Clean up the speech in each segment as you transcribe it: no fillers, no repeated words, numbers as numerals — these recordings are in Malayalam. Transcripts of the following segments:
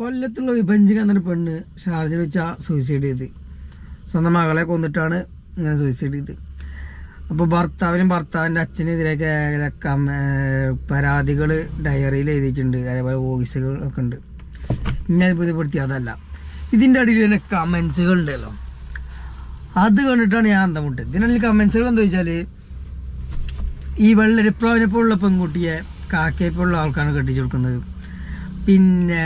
കൊല്ലത്തുള്ള വിഭജിക എന്നൊരു പെണ്ണ് ഷാർജയിൽ വെച്ച് സൂയിസൈഡ് ചെയ്ത്. സ്വന്തം മകളെ കൊന്നിട്ടാണ് ഇങ്ങനെ സൂയിസൈഡ് ചെയ്ത്. അപ്പോൾ ഭർത്താവിൻ്റെ അച്ഛനെതിരെയൊക്കെ പരാതികൾ ഡയറിയിൽ എഴുതിയിട്ടുണ്ട്. അതേപോലെ വോയിസുകൾ ഒക്കെ ഉണ്ട്. ഇങ്ങനെ അത്ഭുതപ്പെടുത്തി അതല്ല, ഇതിൻ്റെ അടിയിൽ തന്നെ കമൻസുകൾ ഉണ്ടല്ലോ, അത് കണ്ടിട്ടാണ് ഞാൻ അന്തം വിട്ടത്. ഇതിനുള്ളിൽ കമൻസുകൾ എന്താ വെച്ചാൽ, ഈ വെള്ളരിപ്രാവിനെപ്പോലുള്ള പെൺകുട്ടിയെ കാക്കയെപ്പോലുള്ള ആൾക്കാരാണ് കെട്ടിച്ചു കൊടുക്കുന്നത്. പിന്നെ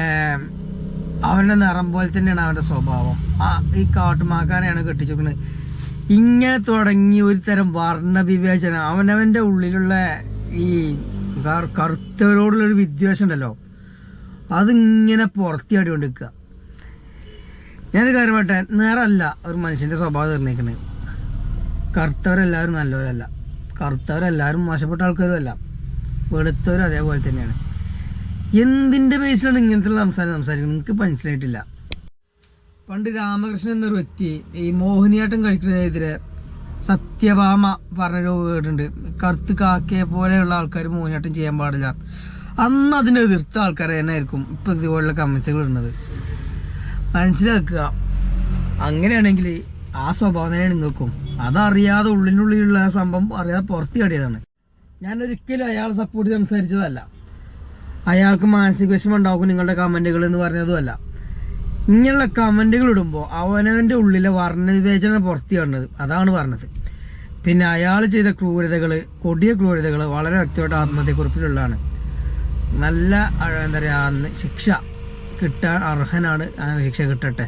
അവൻ്റെ നിറം പോലെ തന്നെയാണ് അവൻ്റെ സ്വഭാവം. ഈ കാട്ടുമാക്കാനെയാണ് കെട്ടിച്ചു കൊടുക്കുന്നത്. ഇങ്ങനെ തുടങ്ങി ഒരു തരം വർണ്ണവിവേചനം, അവനവൻ്റെ ഉള്ളിലുള്ള ഈ കറുത്തവരോടുള്ളൊരു വിദ്വേഷം ഉണ്ടല്ലോ, അതിങ്ങനെ പുറത്തിയാടി കൊണ്ടിരിക്കുക. ഞാനൊരു കാര്യം പറയട്ടെ, നിറമല്ല ഒരു മനുഷ്യൻ്റെ സ്വഭാവം തീർന്നേക്കുന്നത്. കറുത്തവരെല്ലാവരും നല്ലവരല്ല, കറുത്തവരെല്ലാവരും മോശപ്പെട്ട ആൾക്കാരും അല്ല, വെളുത്തവരും അതേപോലെ തന്നെയാണ്. എന്തിൻ്റെ ബേസിലാണ് ഇങ്ങനത്തെ സംസാരിക്കുന്നത് എനിക്ക് മനസ്സിലായിട്ടില്ല. പണ്ട് രാമകൃഷ്ണൻ എന്നൊരു വ്യക്തി ഈ മോഹിനിയാട്ടം കളിക്കുന്നതിനെതിരെ സത്യഭാമ പറഞ്ഞൊരു കേട്ടിട്ടുണ്ട്, കറുത്ത് കാക്കയെ പോലെയുള്ള ആൾക്കാർ മോഹിനിയാട്ടം ചെയ്യാൻ പാടില്ല. അന്ന് അതിനെ എതിർത്ത ആൾക്കാർ തന്നെ ആയിരിക്കും ഇപ്പം ഇതുപോലുള്ള കമൻസുകൾ ഇടുന്നത്. മനസ്സിലാക്കുക. അങ്ങനെയാണെങ്കിൽ ആ സ്വഭാവം തന്നെ നിങ്ങൾക്കും. അതറിയാതെ ഉള്ളിനുള്ളിലുള്ള ആ സംഭവം അറിയാതെ പുറത്ത് ചാടിയതാണ്. ഞാനൊരിക്കലും അയാളെ സപ്പോർട്ട് ചെയ്ത് സംസാരിച്ചതല്ല, അയാൾക്ക് മാനസിക വിഷമം ഉണ്ടാക്കും നിങ്ങളുടെ കമൻറ്റുകൾ എന്ന് പറഞ്ഞതുമല്ല. ഇങ്ങനെയുള്ള കമൻറ്റുകൾ ഇടുമ്പോൾ അവനവൻ്റെ ഉള്ളിലെ വർണ്ണവിവേചനം പുറത്ത് കാണുന്നത്, അതാണ് പറഞ്ഞത്. പിന്നെ അയാൾ ചെയ്ത ക്രൂരതകൾ, കൊടിയ ക്രൂരതകൾ വളരെ വ്യക്തമായിട്ട് ആത്മഹത്യക്കുറിപ്പിലുള്ളതാണ്. നല്ല എന്താ പറയുക, ശിക്ഷ കിട്ടാൻ അർഹനാണ്. അങ്ങനെ ശിക്ഷ കിട്ടട്ടെ.